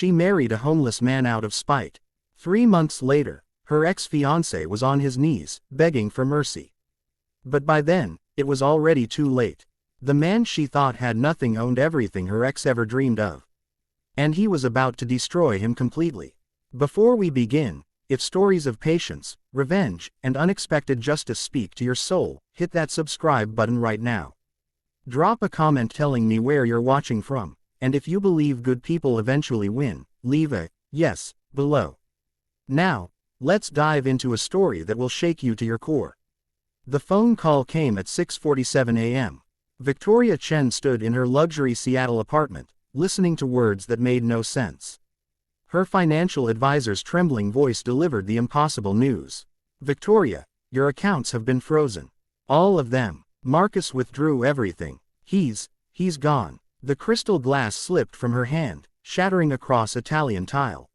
She married a homeless man out of spite. 3 months later, her ex-fiancé was on his knees, begging for mercy. But by then, it was already too late. The man she thought had nothing owned everything her ex ever dreamed of. And he was about to destroy him completely. Before we begin, if stories of patience, revenge, and unexpected justice speak to your soul, hit that subscribe button right now. Drop a comment telling me where you're watching from, and if you believe good people eventually win, leave a yes below. Now, let's dive into a story that will shake you to your core. The phone call came at 6:47 a.m. Victoria Chen stood in her luxury Seattle apartment, listening to words that made no sense. Her financial advisor's trembling voice delivered the impossible news. Victoria, your accounts have been frozen. All of them. Marcus withdrew everything. He's gone. The crystal glass slipped from her hand, shattering across Italian tile.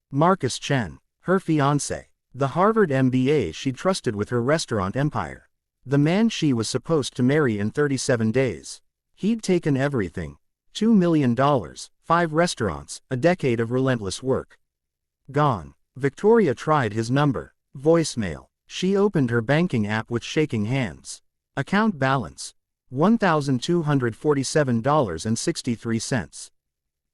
Marcus Chen, her fiancé. The Harvard MBA she trusted with her restaurant empire. The man she was supposed to marry in 37 days. He'd taken everything. $2 million, 5 restaurants, a decade of relentless work. Gone. Victoria tried his number. Voicemail. She opened her banking app with shaking hands. Account balance. $1,247.63.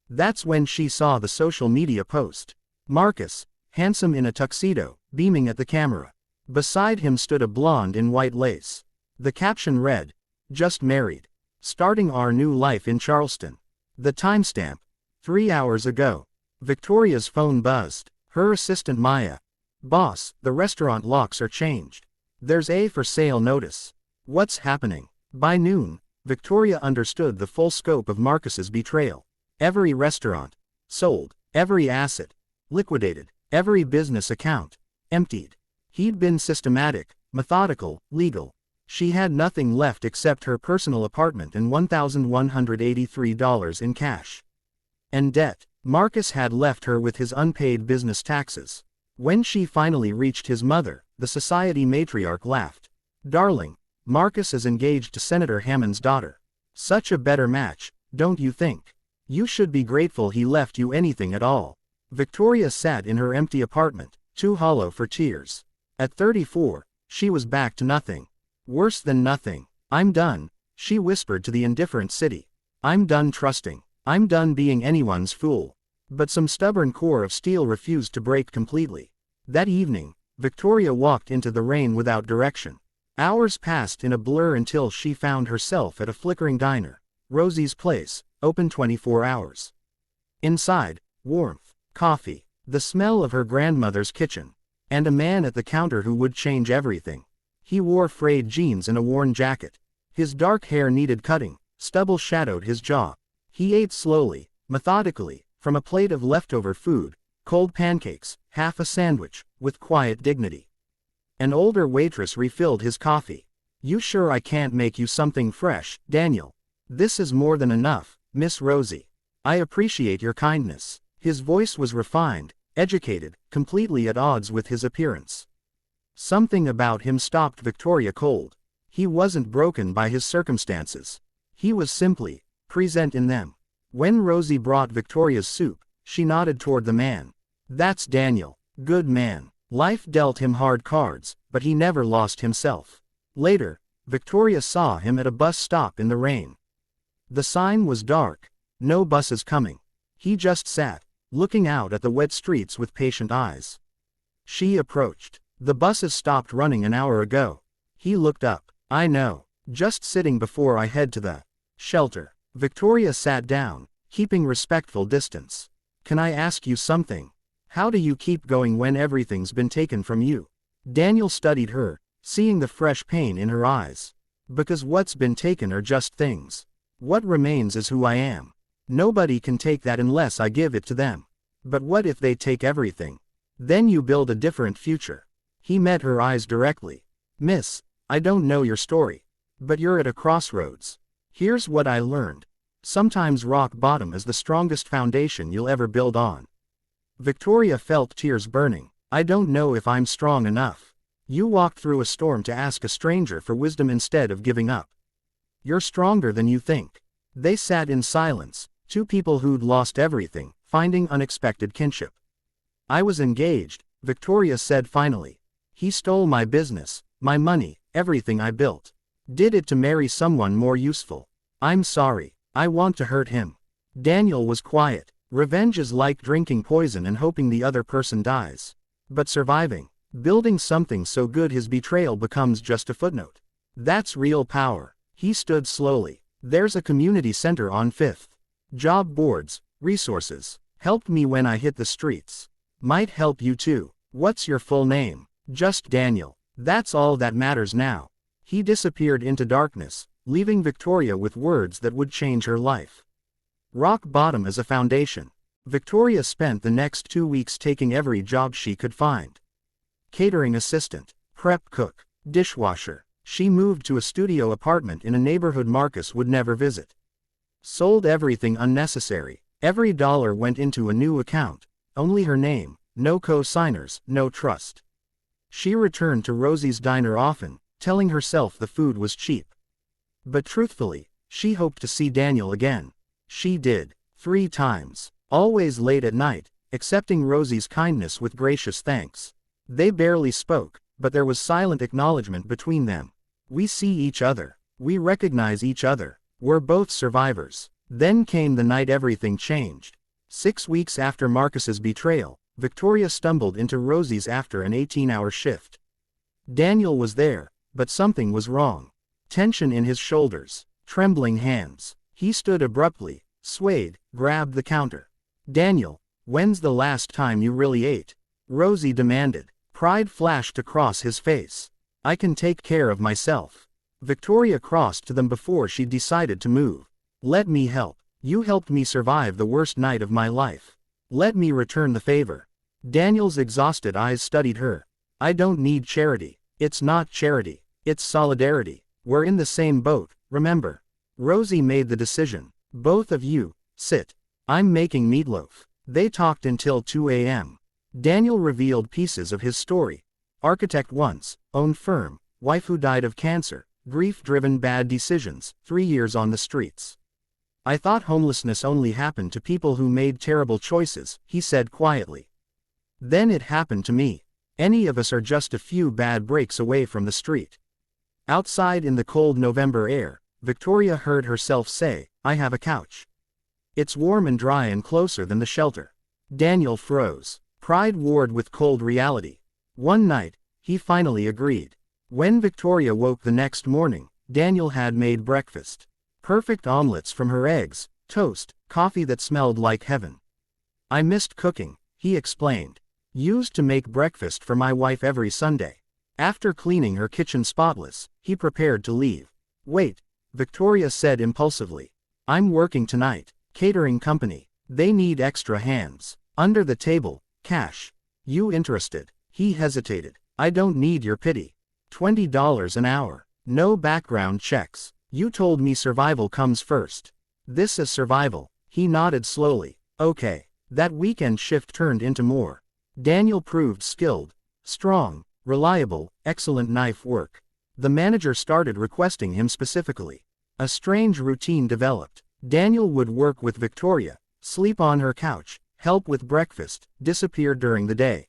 That's when she saw the social media post. Marcus, handsome in a tuxedo, beaming at the camera. Beside him stood a blonde in white lace. The caption read, "Just married. Starting our new life in Charleston." The timestamp, 3 hours ago. Victoria's phone buzzed. Her assistant Maya. "Boss, the restaurant locks are changed. There's a for sale notice." What's happening? By noon, Victoria understood the full scope of Marcus's betrayal. Every restaurant sold, every asset liquidated, every business account emptied. He'd been systematic, methodical, legal. She had nothing left except her personal apartment and $1,183 in cash. And debt. Marcus had left her with his unpaid business taxes. When she finally reached his mother, the society matriarch laughed. "Darling, Marcus is engaged to Senator Hammond's daughter. Such a better match, don't you think? You should be grateful he left you anything at all." Victoria sat in her empty apartment, too hollow for tears. At 34, she was back to nothing. Worse than nothing. "I'm done," she whispered to the indifferent city. "I'm done trusting. I'm done being anyone's fool." But some stubborn core of steel refused to break completely. That evening, Victoria walked into the rain without direction. Hours passed in a blur until she found herself at a flickering diner. Rosie's Place, open 24 hours. Inside, warmth, coffee, the smell of her grandmother's kitchen, and a man at the counter who would change everything. He wore frayed jeans and a worn jacket. His dark hair needed cutting, stubble shadowed his jaw. He ate slowly, methodically, from a plate of leftover food, cold pancakes, half a sandwich, with quiet dignity. An older waitress refilled his coffee. "You sure I can't make you something fresh, Daniel?" "This is more than enough, Miss Rosie. I appreciate your kindness." His voice was refined, educated, completely at odds with his appearance. Something about him stopped Victoria cold. He wasn't broken by his circumstances. He was simply present in them. When Rosie brought Victoria's soup, she nodded toward the man. "That's Daniel. Good man. Life dealt him hard cards, but he never lost himself." Later, Victoria saw him at a bus stop in the rain. The sign was dark. No buses coming. He just sat, looking out at the wet streets with patient eyes. She approached. "The buses stopped running an hour ago." He looked up. "I know. Just sitting before I head to the shelter." Victoria sat down, keeping respectful distance. "Can I ask you something? How do you keep going when everything's been taken from you?" Daniel studied her, seeing the fresh pain in her eyes. "Because what's been taken are just things. What remains is who I am. Nobody can take that unless I give it to them. But what if they take everything? Then you build a different future." He met her eyes directly. "Miss, I don't know your story. But you're at a crossroads. Here's what I learned. Sometimes rock bottom is the strongest foundation you'll ever build on." Victoria felt tears burning. "I don't know if I'm strong enough. You walked through a storm to ask a stranger for wisdom instead of giving up. You're stronger than you think." They sat in silence, two people who'd lost everything, finding unexpected kinship. I was engaged, Victoria said finally. He stole my business, my money, everything I built. Did it to marry someone more useful. I'm sorry. I want to hurt him. Daniel was quiet. Revenge is like drinking poison and hoping the other person dies. But surviving, building something so good his betrayal becomes just a footnote. That's real power. He stood slowly. There's a community center on 5th. Job boards, resources. Helped me when I hit the streets. Might help you too. What's your full name? Just Daniel. That's all that matters now. He disappeared into darkness, leaving Victoria with words that would change her life. Rock bottom as a foundation. Victoria spent the next 2 weeks taking every job she could find. Catering assistant, prep cook, dishwasher. She moved to a studio apartment in a neighborhood Marcus would never visit. Sold everything unnecessary. Every dollar went into a new account. Only her name, no co-signers, no trust. She returned to Rosie's diner often, telling herself the food was cheap. But truthfully, she hoped to see Daniel again. She did, 3 times, always late at night, accepting Rosie's kindness with gracious thanks. They barely spoke, but there was silent acknowledgement between them. We see each other. We recognize each other. We're both survivors. Then came the night everything changed. 6 weeks after Marcus's betrayal, Victoria stumbled into Rosie's after an 18-hour shift. Daniel was there, but something was wrong. Tension in his shoulders, trembling hands. He stood abruptly, swayed, grabbed the counter. Daniel, when's the last time you really ate? Rosie demanded. Pride flashed across his face. I can take care of myself. Victoria crossed to them before she decided to move. Let me help. You helped me survive the worst night of my life. Let me return the favor. Daniel's exhausted eyes studied her. I don't need charity. It's not charity. It's solidarity. We're in the same boat, remember. Rosie made the decision. Both of you, sit. I'm making meatloaf. They talked until 2 a.m. Daniel revealed pieces of his story. Architect once, owned firm, wife who died of cancer, grief-driven bad decisions, 3 years on the streets. I thought homelessness only happened to people who made terrible choices, he said quietly. Then it happened to me. Any of us are just a few bad breaks away from the street. Outside in the cold November air, Victoria heard herself say, I have a couch. It's warm and dry and closer than the shelter. Daniel froze. Pride warred with cold reality. One night, he finally agreed. When Victoria woke the next morning, Daniel had made breakfast. Perfect omelets from her eggs, toast, coffee that smelled like heaven. I missed cooking, he explained. Used to make breakfast for my wife every Sunday. After cleaning her kitchen spotless, he prepared to leave. Wait, Victoria said impulsively. I'm working tonight. Catering company. They need extra hands. Under the table, cash. You interested? He hesitated. I don't need your pity. $20 an hour. No background checks. You told me survival comes first. This is survival. He nodded slowly. Okay. That weekend shift turned into more. Daniel proved skilled, strong, reliable, excellent knife work. The manager started requesting him specifically. A strange routine developed. Daniel would work with Victoria, sleep on her couch, help with breakfast, disappear during the day.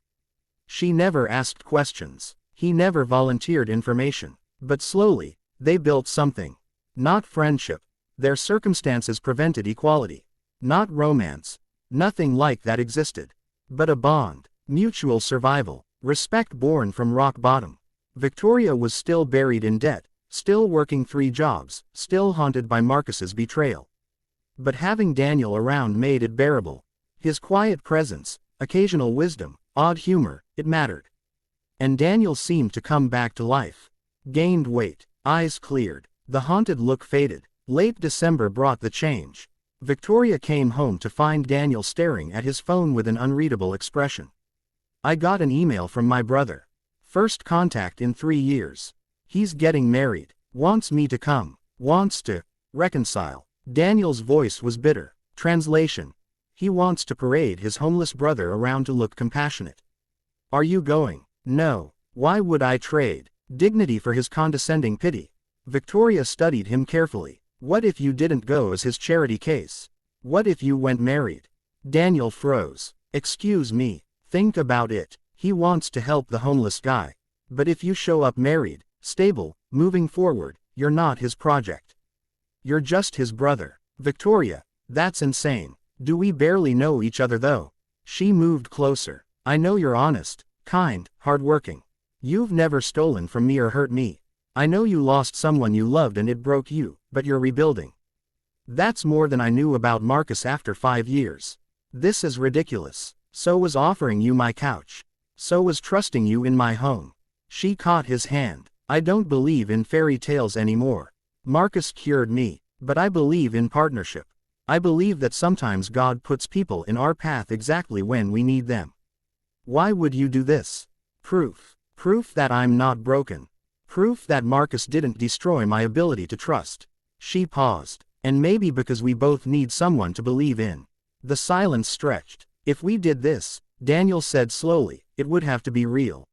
She never asked questions. He never volunteered information. But slowly, they built something. Not friendship. Their circumstances prevented equality. Not romance. Nothing like that existed. But a bond. Mutual survival. Respect born from rock bottom. Victoria was still buried in debt, still working 3 jobs, still haunted by Marcus's betrayal. But having Daniel around made it bearable. His quiet presence, occasional wisdom, odd humor, it mattered. And Daniel seemed to come back to life. Gained weight, eyes cleared, the haunted look faded. Late December brought the change. Victoria came home to find Daniel staring at his phone with an unreadable expression. I got an email from my brother. First contact in 3 years. He's getting married. Wants me to come. Wants to reconcile. Daniel's voice was bitter. Translation. He wants to parade his homeless brother around to look compassionate. Are you going? No. Why would I trade dignity for his condescending pity? Victoria studied him carefully. What if you didn't go as his charity case? What if you went married? Daniel froze. Excuse me. Think about it. He wants to help the homeless guy. But if you show up married, stable, moving forward, you're not his project. You're just his brother. Victoria, that's insane. Do we barely know each other though? She moved closer. I know you're honest, kind, hardworking. You've never stolen from me or hurt me. I know you lost someone you loved and it broke you, but you're rebuilding. That's more than I knew about Marcus after 5 years. This is ridiculous. So was offering you my couch. So was trusting you in my home. She caught his hand. I don't believe in fairy tales anymore. Marcus cured me, but I believe in partnership. I believe that sometimes God puts people in our path exactly when we need them. Why would you do this? Proof. Proof that I'm not broken. Proof that Marcus didn't destroy my ability to trust. She paused. And maybe because we both need someone to believe in. The silence stretched. If we did this, Daniel said slowly, it would have to be real.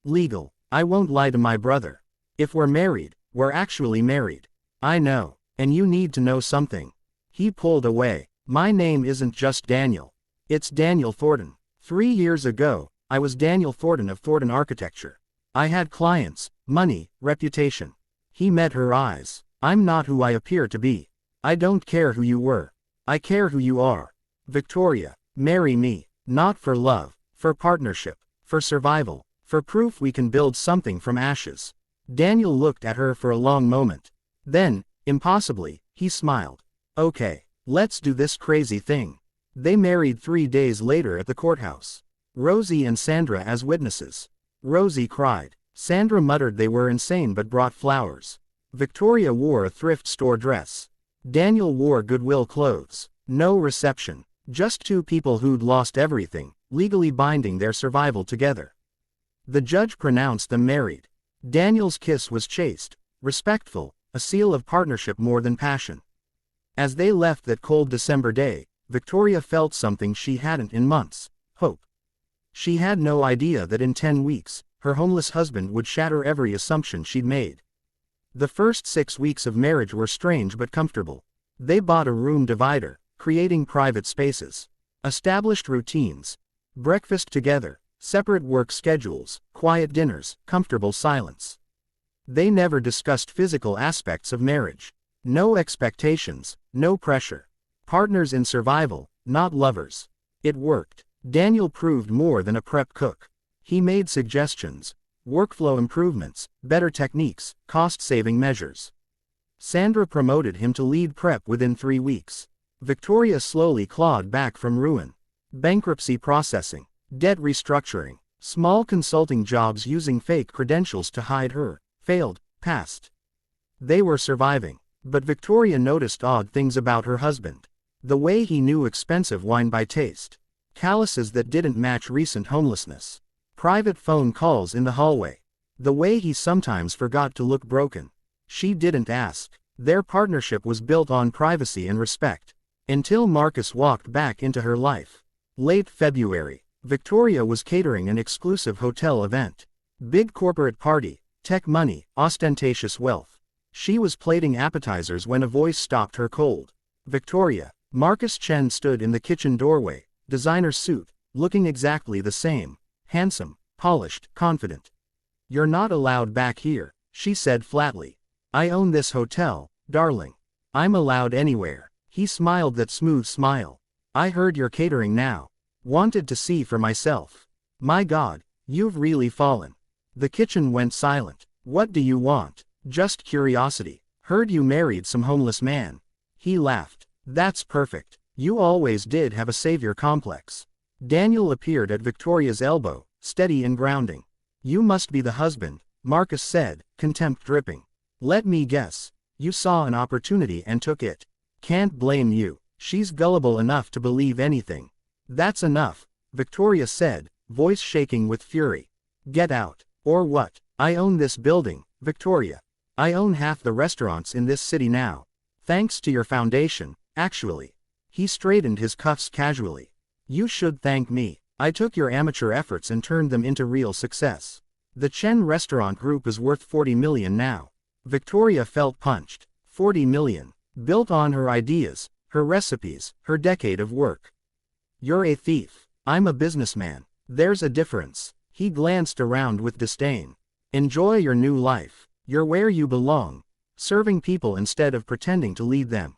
Legal. I won't lie to my brother. If we're married, we're actually married. I know. And you need to know something. He pulled away. My name isn't just Daniel. It's Daniel Thornton. 3 years ago, I was Daniel Thornton of Thornton Architecture. I had clients, money, reputation. He met her eyes. I'm not who I appear to be. I don't care who you were. I care who you are. Victoria, marry me. Not for love, for partnership, for survival, for proof we can build something from ashes. Daniel looked at her for a long moment. Then, impossibly, he smiled. Okay, let's do this crazy thing. They married 3 days later at the courthouse. Rosie and Sandra as witnesses. Rosie cried. Sandra muttered they were insane but brought flowers. Victoria wore a thrift store dress. Daniel wore Goodwill clothes. No reception. Just 2 people who'd lost everything, legally binding their survival together. The judge pronounced them married. Daniel's kiss was chaste, respectful, a seal of partnership more than passion. As they left that cold December day, Victoria felt something she hadn't in months: hope. She had no idea that in 10 weeks, her homeless husband would shatter every assumption she'd made. The first 6 weeks of marriage were strange but comfortable. They bought a room divider, creating private spaces. Established routines. Breakfast together, separate work schedules, quiet dinners, comfortable silence. They never discussed physical aspects of marriage. No expectations, no pressure. Partners in survival, not lovers. It worked. Daniel proved more than a prep cook. He made suggestions. Workflow improvements, better techniques, cost-saving measures. Sandra promoted him to lead prep within 3 weeks. Victoria slowly clawed back from ruin. Bankruptcy processing, debt restructuring, small consulting jobs using fake credentials to hide her failed past. They were surviving. But Victoria noticed odd things about her husband. The way he knew expensive wine by taste. Calluses that didn't match recent homelessness. Private phone calls in the hallway. The way he sometimes forgot to look broken. She didn't ask. Their partnership was built on privacy and respect. Until Marcus walked back into her life. Late February, Victoria was catering an exclusive hotel event. Big corporate party, tech money, ostentatious wealth. She was plating appetizers when a voice stopped her cold. Victoria. Marcus Chen stood in the kitchen doorway, designer suit, looking exactly the same. Handsome, polished, confident. You're not allowed back here, she said flatly. I own this hotel, darling. I'm allowed anywhere. He smiled that smooth smile. I heard you're catering now. Wanted to see for myself. My God, you've really fallen. The kitchen went silent. What do you want? Just curiosity. Heard you married some homeless man. He laughed. That's perfect. You always did have a savior complex. Daniel appeared at Victoria's elbow, steady and grounding. You must be the husband, Marcus said, contempt dripping. Let me guess. You saw an opportunity and took it. Can't blame you. She's gullible enough to believe anything. That's enough, Victoria said, voice shaking with fury. Get out. Or what? I own this building, Victoria. I own half the restaurants in this city now. Thanks to your foundation, actually. He straightened his cuffs casually. You should thank me. I took your amateur efforts and turned them into real success. The Chen Restaurant Group is worth 40 million now. Victoria felt punched. 40 million. Built on her ideas, her recipes, her decade of work. You're a thief. I'm a businessman. There's a difference. He glanced around with disdain. Enjoy your new life. You're where you belong, serving people instead of pretending to lead them.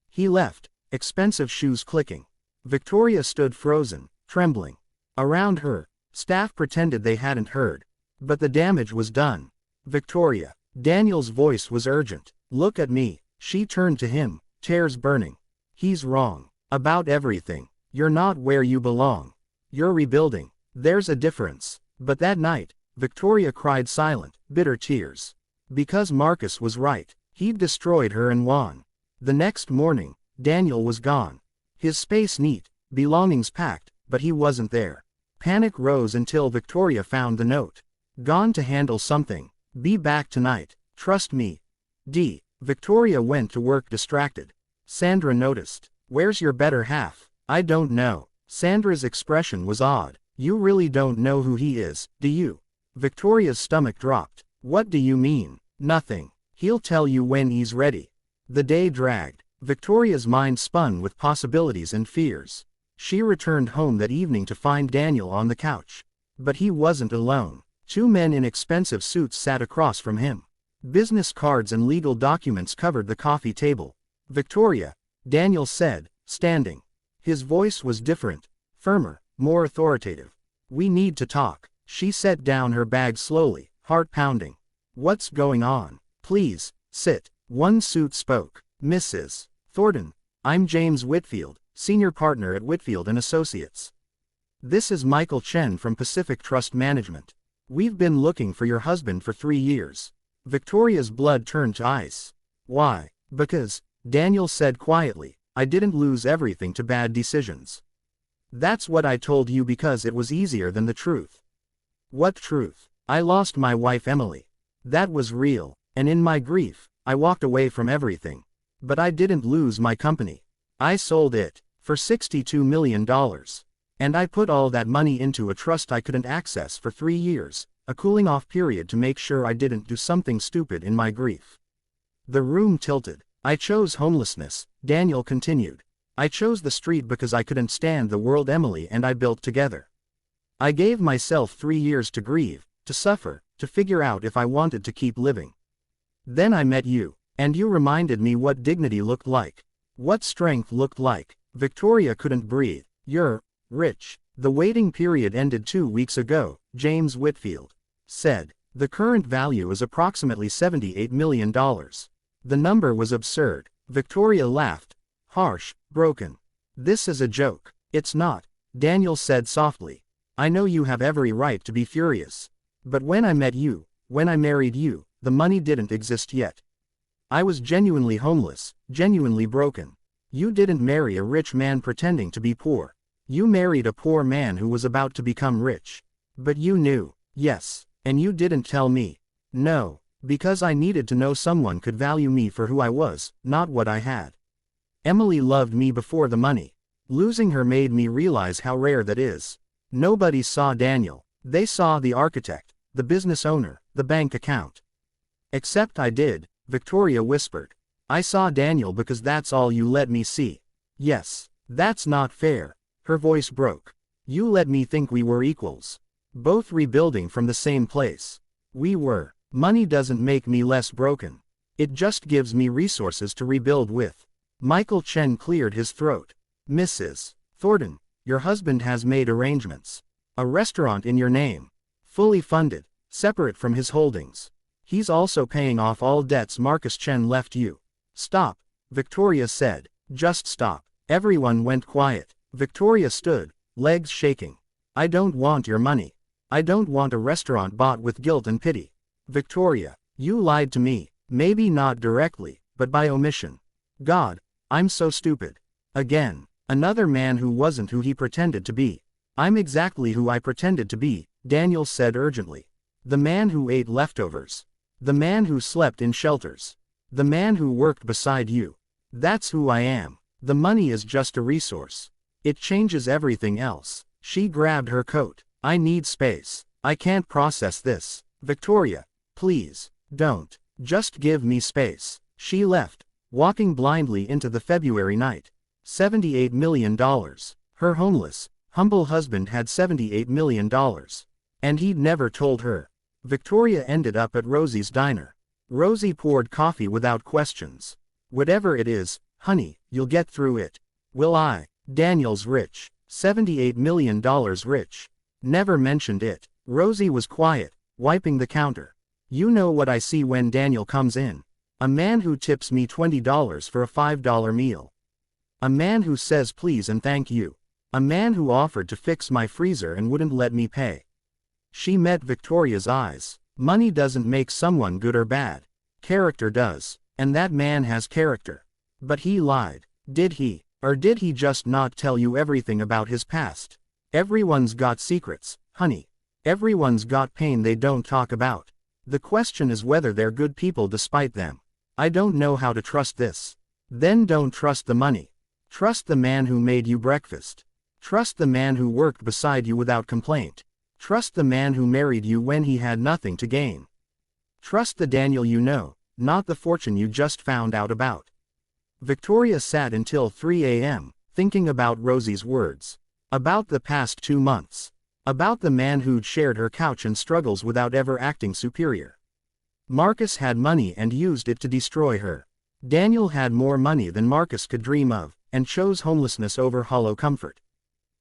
He left, expensive shoes clicking. Victoria stood frozen, trembling. Around her, staff pretended they hadn't heard. But the damage was done. Victoria. Daniel's voice was urgent. Look at me. She turned to him, tears burning. He's wrong. About everything. You're not where you belong. You're rebuilding. There's a difference. But that night, Victoria cried silent, bitter tears. Because Marcus was right. He'd destroyed her and won. The next morning, Daniel was gone. His space neat, belongings packed, but he wasn't there. Panic rose until Victoria found the note. Gone to handle something. Be back tonight. Trust me. D. Victoria went to work distracted. Sandra noticed. Where's your better half? I don't know. Sandra's expression was odd. You really don't know who he is, do you? Victoria's stomach dropped. What do you mean? Nothing. He'll tell you when he's ready. The day dragged. Victoria's mind spun with possibilities and fears. She returned home that evening to find Daniel on the couch. But he wasn't alone. Two men in expensive suits sat across from him. Business cards and legal documents covered the coffee table. Victoria, Daniel said, standing. His voice was different, firmer, more authoritative. We need to talk. She set down her bag slowly, heart pounding. What's going on? Please, sit. One suit spoke. Mrs. Thornton, I'm James Whitfield, senior partner at Whitfield & Associates. This is Michael Chen from Pacific Trust Management. We've been looking for your husband for 3 years. Victoria's blood turned to ice. Why? Because, Daniel said quietly, I didn't lose everything to bad decisions. That's what I told you because it was easier than the truth. What truth? I lost my wife Emily. That was real, and in my grief, I walked away from everything. But I didn't lose my company. I sold it, for $62 million. And I put all that money into a trust I couldn't access for 3 years, a cooling off period to make sure I didn't do something stupid in my grief. The room tilted. I chose homelessness, Daniel continued. I chose the street because I couldn't stand the world Emily and I built together. I gave myself 3 years to grieve, to suffer, to figure out if I wanted to keep living. Then I met you, and you reminded me what dignity looked like. What strength looked like. Victoria couldn't breathe. You're rich. The waiting period ended 2 weeks ago, James Whitfield said. The current value is approximately $78 million. The number was absurd. Victoria laughed. Harsh, broken. This is a joke. It's not, Daniel said softly. I know you have every right to be furious. But when I met you, when I married you, the money didn't exist yet. I was genuinely homeless, genuinely broken. You didn't marry a rich man pretending to be poor. You married a poor man who was about to become rich. But you knew, yes, and you didn't tell me. No, because I needed to know someone could value me for who I was, not what I had. Emily loved me before the money. Losing her made me realize how rare that is. Nobody saw Daniel. They saw the architect, the business owner, the bank account. Except I did, Victoria whispered. I saw Daniel because that's all you let me see. Yes, that's not fair. Her voice broke. You let me think we were equals. Both rebuilding from the same place. We were. Money doesn't make me less broken. It just gives me resources to rebuild with. Michael Chen cleared his throat. Mrs. Thornton, your husband has made arrangements. A restaurant in your name. Fully funded, separate from his holdings. He's also paying off all debts Marcus Chen left you. Stop, Victoria said. Just stop. Everyone went quiet. Victoria stood, legs shaking. I don't want your money. I don't want a restaurant bought with guilt and pity. Victoria, you lied to me, maybe not directly, but by omission. God, I'm so stupid. Again, another man who wasn't who he pretended to be. I'm exactly who I pretended to be, Daniel said urgently. The man who ate leftovers. The man who slept in shelters. The man who worked beside you. That's who I am. The money is just a resource. It changes everything else. She grabbed her coat. I need space. I can't process this. Victoria, please, don't. Just give me space. She left, walking blindly into the February night. $78 million. Her homeless, humble husband had $78 million. And he'd never told her. Victoria ended up at Rosie's diner. Rosie poured coffee without questions. Whatever it is, honey, you'll get through it. Will I? Daniel's rich. $78 million rich. Never mentioned it. Rosie was quiet, wiping the counter. You know what I see when Daniel comes in. A man who tips me $20 for a $5 meal. A man who says please and thank you. A man who offered to fix my freezer and wouldn't let me pay. She met Victoria's eyes. Money doesn't make someone good or bad. Character does. And that man has character. But he lied. Did he? Or did he just not tell you everything about his past? Everyone's got secrets, honey. Everyone's got pain they don't talk about. The question is whether they're good people despite them. I don't know how to trust this. Then don't trust the money. Trust the man who made you breakfast. Trust the man who worked beside you without complaint. Trust the man who married you when he had nothing to gain. Trust the Daniel you know, not the fortune you just found out about. Victoria sat until 3 a.m., thinking about Rosie's words. About the past 2 months. About the man who'd shared her couch and struggles without ever acting superior. Marcus had money and used it to destroy her. Daniel had more money than Marcus could dream of, and chose homelessness over hollow comfort.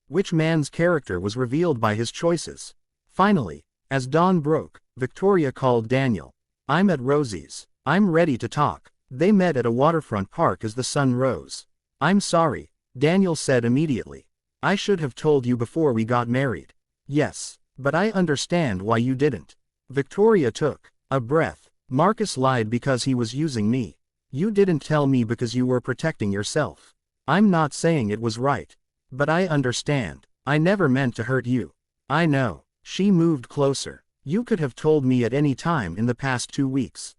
Which man's character was revealed by his choices? Finally, as dawn broke, Victoria called Daniel. I'm at Rosie's. I'm ready to talk. They met at a waterfront park as the sun rose. I'm sorry, Daniel said immediately. I should have told you before we got married. Yes, but I understand why you didn't. Victoria took a breath. Marcus lied because he was using me. You didn't tell me because you were protecting yourself. I'm not saying it was right. But I understand. I never meant to hurt you. I know. She moved closer. You could have told me at any time in the past 2 weeks.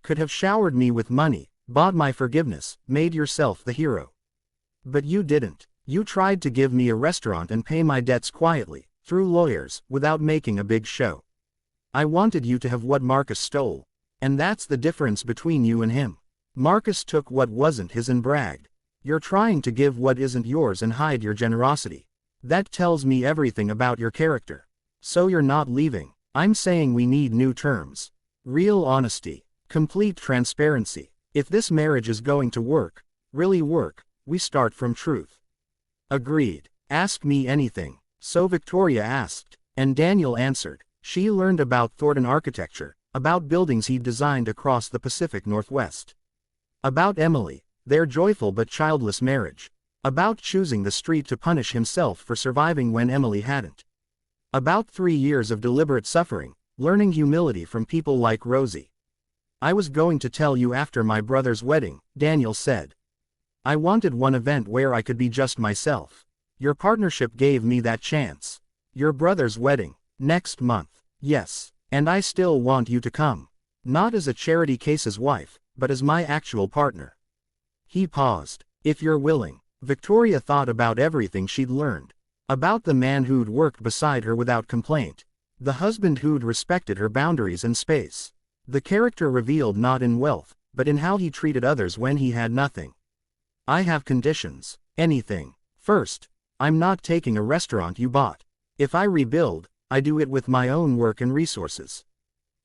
Could have showered me with money, bought my forgiveness, made yourself the hero. But you didn't. You tried to give me a restaurant and pay my debts quietly, through lawyers, without making a big show. I wanted you to have what Marcus stole. And that's the difference between you and him. Marcus took what wasn't his and bragged. You're trying to give what isn't yours and hide your generosity. That tells me everything about your character. So you're not leaving. I'm saying we need new terms. Real honesty. Complete transparency. If this marriage is going to work, really work, we start from truth. Agreed. Ask me anything. So Victoria asked, and Daniel answered. She learned about Thornton architecture, about buildings he'd designed across the Pacific Northwest. About Emily, their joyful but childless marriage. About choosing the street to punish himself for surviving when Emily hadn't. About 3 years of deliberate suffering, learning humility from people like Rosie. I was going to tell you after my brother's wedding, Daniel said. I wanted one event where I could be just myself. Your partnership gave me that chance. Your brother's wedding, next month. Yes, and I still want you to come. Not as a charity case's wife, but as my actual partner. He paused. If you're willing. Victoria thought about everything she'd learned. About the man who'd worked beside her without complaint. The husband who'd respected her boundaries and space. The character revealed not in wealth, but in how he treated others when he had nothing. I have conditions. Anything. First, I'm not taking a restaurant you bought. If I rebuild, I do it with my own work and resources.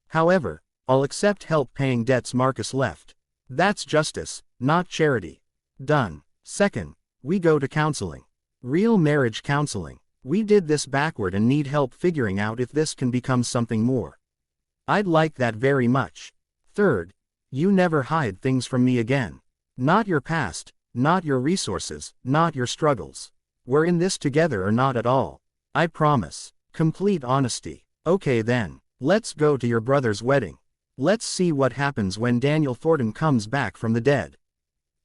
However, I'll accept help paying debts Marcus left. That's justice, not charity. Done. Second, we go to counseling. Real marriage counseling. We did this backward and need help figuring out if this can become something more. I'd like that very much. Third, you never hide things from me again. Not your past, not your resources, not your struggles. We're in this together or not at all. I promise. Complete honesty. Okay then, let's go to your brother's wedding. Let's see what happens when Daniel Thornton comes back from the dead.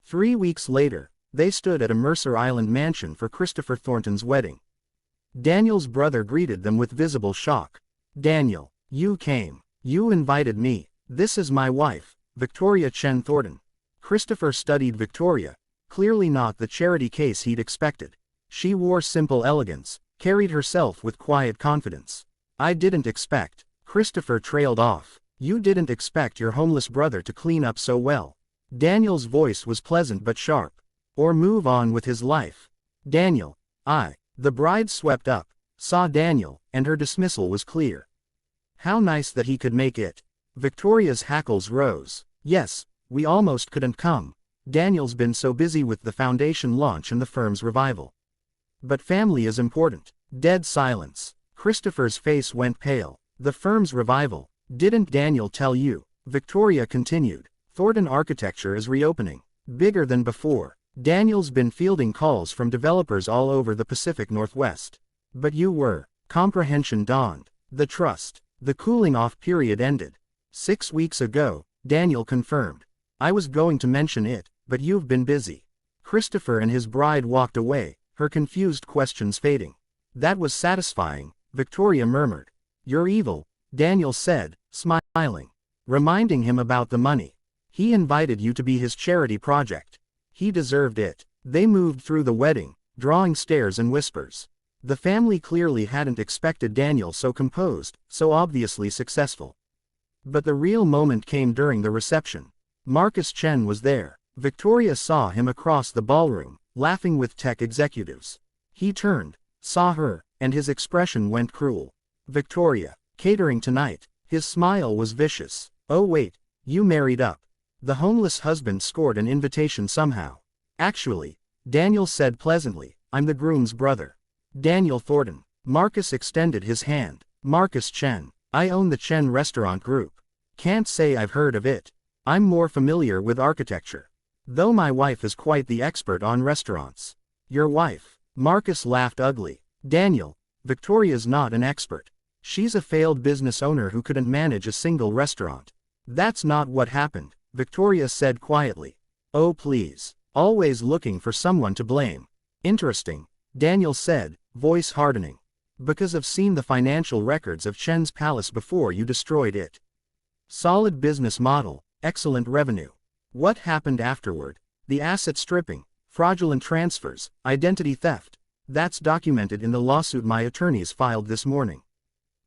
3 weeks later, they stood at a Mercer Island mansion for Christopher Thornton's wedding. Daniel's brother greeted them with visible shock. Daniel, you came. You invited me. This is my wife, Victoria Chen Thornton. Christopher studied Victoria, clearly not the charity case he'd expected. She wore simple elegance, carried herself with quiet confidence. I didn't expect. Christopher trailed off. You didn't expect your homeless brother to clean up so well. Daniel's voice was pleasant but sharp. Or move on with his life. Daniel, The bride swept up, saw Daniel, and her dismissal was clear. How nice that he could make it. Victoria's hackles rose. Yes, we almost couldn't come. Daniel's been so busy with the foundation launch and the firm's revival. But family is important. Dead silence. Christopher's face went pale. The firm's revival. Didn't Daniel tell you? Victoria continued. Thornton Architecture is reopening. Bigger than before. Daniel's been fielding calls from developers all over the Pacific Northwest. But you were. Comprehension dawned. The trust. The cooling-off period ended. 6 weeks ago, Daniel confirmed. I was going to mention it, but you've been busy. Christopher and his bride walked away, her confused questions fading. That was satisfying, Victoria murmured. You're evil, Daniel said, smiling. Reminding him about the money. He invited you to be his charity project. He deserved it. They moved through the wedding, drawing stares and whispers. The family clearly hadn't expected Daniel so composed, so obviously successful. But the real moment came during the reception. Marcus Chen was there. Victoria saw him across the ballroom, laughing with tech executives. He turned, saw her, and his expression went cruel. Victoria, catering tonight. His smile was vicious. Oh wait, you married up. The homeless husband scored an invitation somehow. Actually, Daniel said pleasantly, I'm the groom's brother. Daniel Thornton. Marcus extended his hand. Marcus Chen. I own the Chen Restaurant Group. Can't say I've heard of it. I'm more familiar with architecture. Though my wife is quite the expert on restaurants. Your wife? Marcus laughed ugly. Daniel, Victoria's not an expert. She's a failed business owner who couldn't manage a single restaurant. That's not what happened, Victoria said quietly. Oh please. Always looking for someone to blame. Interesting, Daniel said, voice hardening. Because I've seen the financial records of Chen's Palace before you destroyed it. Solid business model, excellent revenue. What happened afterward? The asset stripping, fraudulent transfers, identity theft. That's documented in the lawsuit my attorneys filed this morning.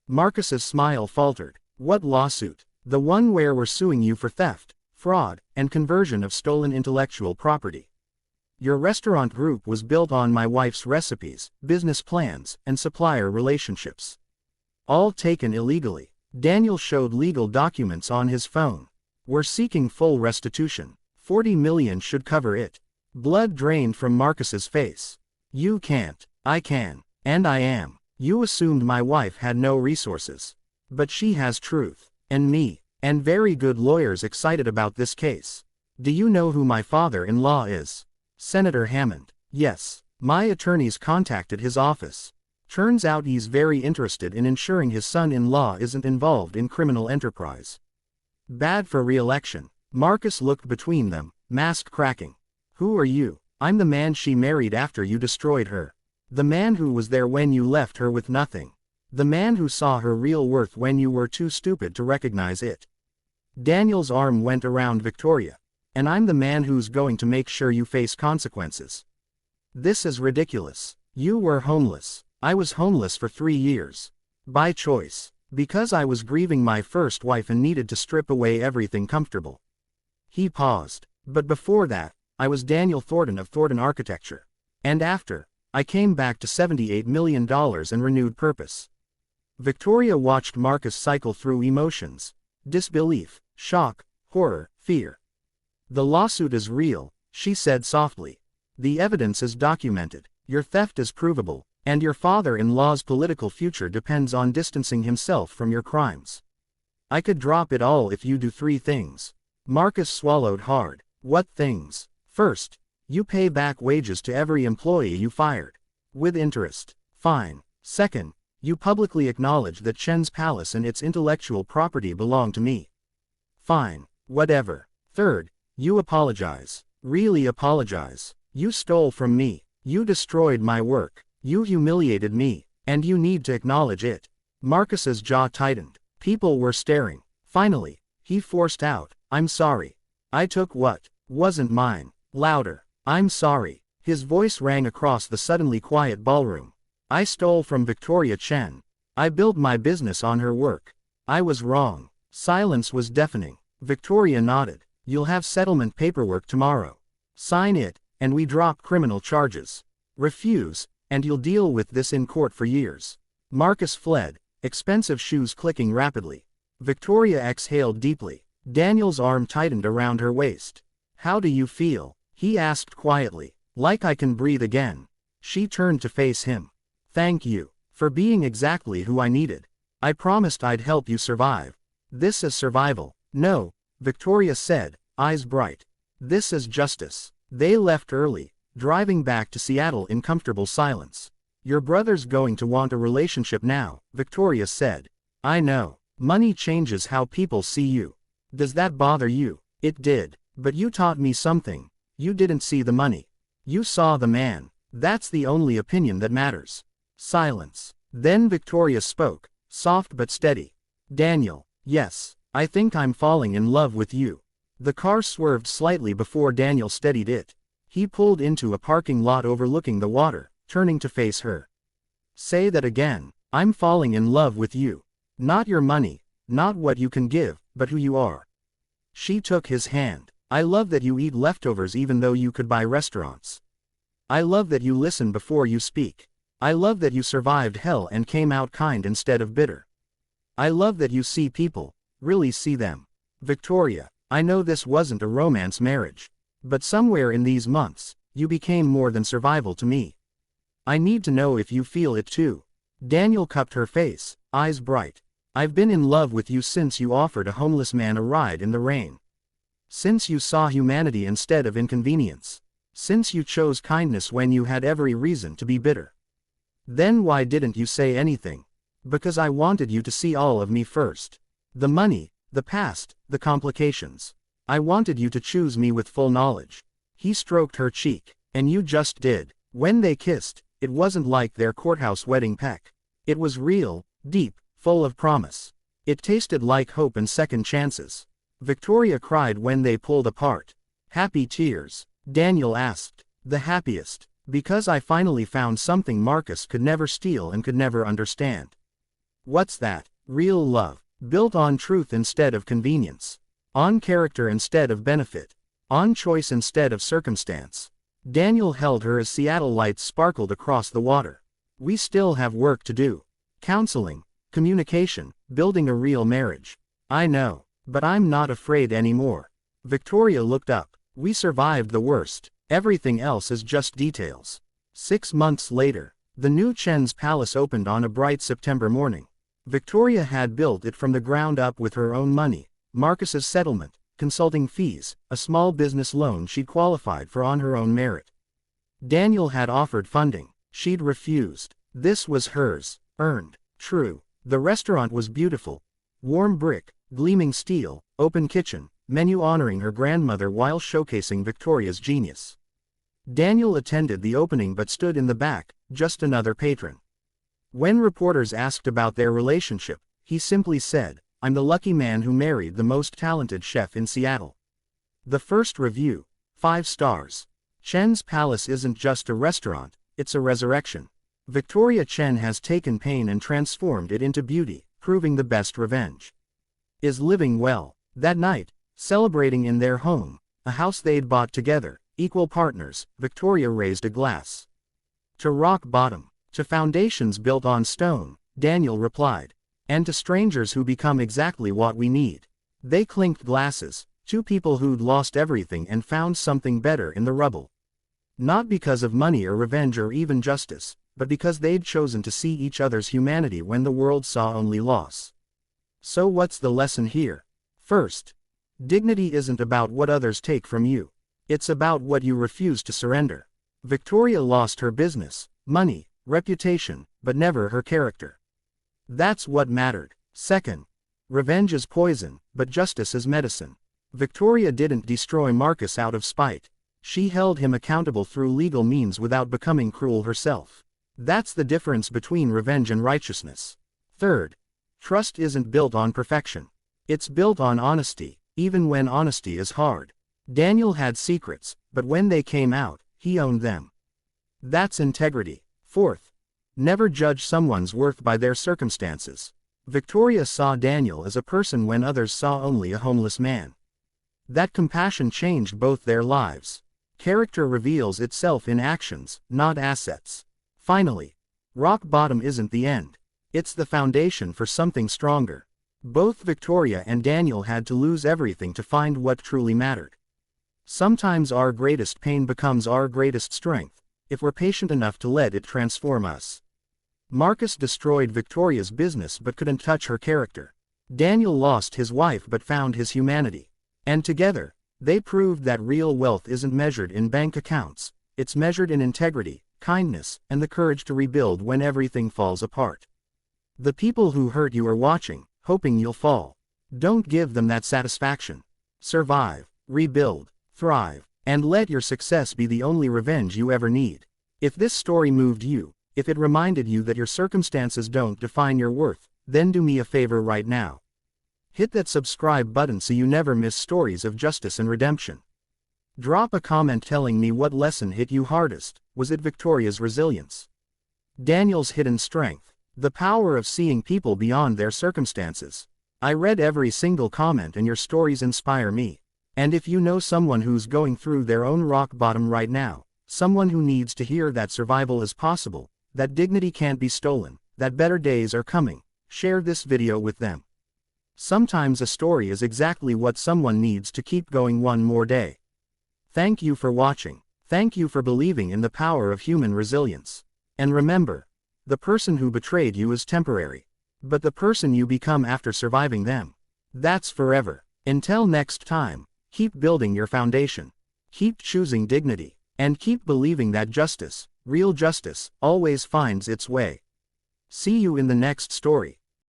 Marcus's smile faltered. What lawsuit? The one where we're suing you for theft, fraud, and conversion of stolen intellectual property. Your restaurant group was built on my wife's recipes, business plans, and supplier relationships. All taken illegally. Daniel showed legal documents on his phone. We're seeking full restitution. 40 million should cover it. Blood drained from Marcus's face. You can't. I can. And I am. You assumed my wife had no resources. But she has truth. And me. And very good lawyers excited about this case. Do you know who my father-in-law is? Senator Hammond. Yes. My attorneys contacted his office. Turns out he's very interested in ensuring his son-in-law isn't involved in criminal enterprise. Bad for re-election. Marcus looked between them, mask cracking. Who are you? I'm the man she married after you destroyed her. The man who was there when you left her with nothing. The man who saw her real worth when you were too stupid to recognize it. Daniel's arm went around Victoria. And I'm the man who's going to make sure you face consequences. This is ridiculous. You were homeless. I was homeless for 3 years. By choice. Because I was grieving my first wife and needed to strip away everything comfortable. He paused. But before that, I was Daniel Thornton of Thornton Architecture. And after, I came back to $78 million and renewed purpose. Victoria watched Marcus cycle through emotions. Disbelief, shock, horror, fear. The lawsuit is real, she said softly. The evidence is documented. Your theft is provable, and your father-in-law's political future depends on distancing himself from your crimes. I could drop it all if you do 3 things. Marcus swallowed hard. What things? First, you pay back wages to every employee you fired. With interest. Fine. Second, you publicly acknowledge that Chen's Palace and its intellectual property belong to me. Fine. Whatever. Third, you apologize. Really apologize. You stole from me. You destroyed my work. You humiliated me. And you need to acknowledge it. Marcus's jaw tightened. People were staring. Finally, he forced out, I'm sorry. I took what wasn't mine. Louder. I'm sorry. His voice rang across the suddenly quiet ballroom. I stole from Victoria Chen. I built my business on her work. I was wrong. Silence was deafening. Victoria nodded. You'll have settlement paperwork tomorrow. Sign it, and we drop criminal charges. Refuse, And you'll deal with this in court for years. Marcus fled, expensive shoes clicking rapidly. Victoria exhaled deeply. Daniel's arm tightened around her waist. How do you feel? He asked quietly. Like I can breathe again. She turned to face him. Thank you. For being exactly who I needed. I promised I'd help you survive. This is survival. No, Victoria said, eyes bright. This is justice. They left early, driving back to Seattle in comfortable silence. Your brother's going to want a relationship now, Victoria said. I know. Money changes how people see you. Does that bother you? It did. But you taught me something. You didn't see the money. You saw the man. That's the only opinion that matters. Silence. Then Victoria spoke, soft but steady. Daniel, yes, I think I'm falling in love with you. The car swerved slightly before Daniel steadied it. He pulled into a parking lot overlooking the water, turning to face her. Say that again. I'm falling in love with you. Not your money, not what you can give, but who you are. She took his hand. I love that you eat leftovers even though you could buy restaurants. I love that you listen before you speak. I love that you survived hell and came out kind instead of bitter. I love that you see people, really see them. Victoria, I know this wasn't a romance marriage. But somewhere in these months, you became more than survival to me. I need to know if you feel it too. Daniel cupped her face, eyes bright. I've been in love with you since you offered a homeless man a ride in the rain. Since you saw humanity instead of inconvenience. Since you chose kindness when you had every reason to be bitter. Then why didn't you say anything? Because I wanted you to see all of me first. The money, the past, the complications. I wanted you to choose me with full knowledge. He stroked her cheek. And you just did. When they kissed, it wasn't like their courthouse wedding peck. It was real, deep, full of promise. It tasted like hope and second chances. Victoria cried when they pulled apart. Happy tears. Daniel asked. The happiest. Because I finally found something Marcus could never steal and could never understand. What's that? Real love. Built on truth instead of convenience. On character instead of benefit. On choice instead of circumstance. Daniel held her as Seattle lights sparkled across the water. We still have work to do. Counseling, communication, building a real marriage. I know. But I'm not afraid anymore. Victoria looked up. We survived the worst. Everything else is just details. 6 months later, the new Chen's Palace opened on a bright September morning. Victoria had built it from the ground up with her own money, Marcus's settlement, consulting fees, a small business loan she'd qualified for on her own merit. Daniel had offered funding. She'd refused. This was hers, earned. True. The restaurant was beautiful. Warm brick, gleaming steel, open kitchen, menu honoring her grandmother while showcasing Victoria's genius. Daniel attended the opening but stood in the back, just another patron. When reporters asked about their relationship, he simply said, I'm the lucky man who married the most talented chef in Seattle. The first review, 5 stars. Chen's Palace isn't just a restaurant, it's a resurrection. Victoria Chen has taken pain and transformed it into beauty, proving the best revenge is living well. That night, celebrating in their home, a house they'd bought together, equal partners, Victoria raised a glass. To rock bottom, to foundations built on stone, Daniel replied. And to strangers who become exactly what we need. They clinked glasses, 2 people who'd lost everything and found something better in the rubble. Not because of money or revenge or even justice, but because they'd chosen to see each other's humanity when the world saw only loss. So what's the lesson here? First, dignity isn't about what others take from you. It's about what you refuse to surrender. Victoria lost her business, money, reputation, but never her character. That's what mattered. Second, revenge is poison, but justice is medicine. Victoria didn't destroy Marcus out of spite. She held him accountable through legal means without becoming cruel herself. That's the difference between revenge and righteousness. Third, trust isn't built on perfection. It's built on honesty, even when honesty is hard. Daniel had secrets, but when they came out, he owned them. That's integrity. Fourth, never judge someone's worth by their circumstances. Victoria saw Daniel as a person when others saw only a homeless man. That compassion changed both their lives. Character reveals itself in actions, not assets. Finally, rock bottom isn't the end. It's the foundation for something stronger. Both Victoria and Daniel had to lose everything to find what truly mattered. Sometimes our greatest pain becomes our greatest strength, if we're patient enough to let it transform us. Marcus destroyed Victoria's business but couldn't touch her character. Daniel lost his wife but found his humanity. And together, they proved that real wealth isn't measured in bank accounts, it's measured in integrity, kindness, and the courage to rebuild when everything falls apart. The people who hurt you are watching, hoping you'll fall. Don't give them that satisfaction. Survive, rebuild, thrive, and let your success be the only revenge you ever need. If this story moved you, if it reminded you that your circumstances don't define your worth, then do me a favor right now. Hit that subscribe button so you never miss stories of justice and redemption. Drop a comment telling me what lesson hit you hardest. Was it Victoria's resilience? Daniel's hidden strength? The power of seeing people beyond their circumstances? I read every single comment and your stories inspire me. And if you know someone who's going through their own rock bottom right now, someone who needs to hear that survival is possible, that dignity can't be stolen, that better days are coming, share this video with them. Sometimes a story is exactly what someone needs to keep going one more day. Thank you for watching. Thank you for believing in the power of human resilience. And remember, the person who betrayed you is temporary. But the person you become after surviving them, that's forever. Until next time, keep building your foundation. Keep choosing dignity. And keep believing that justice, real justice, always finds its way. See you in the next story.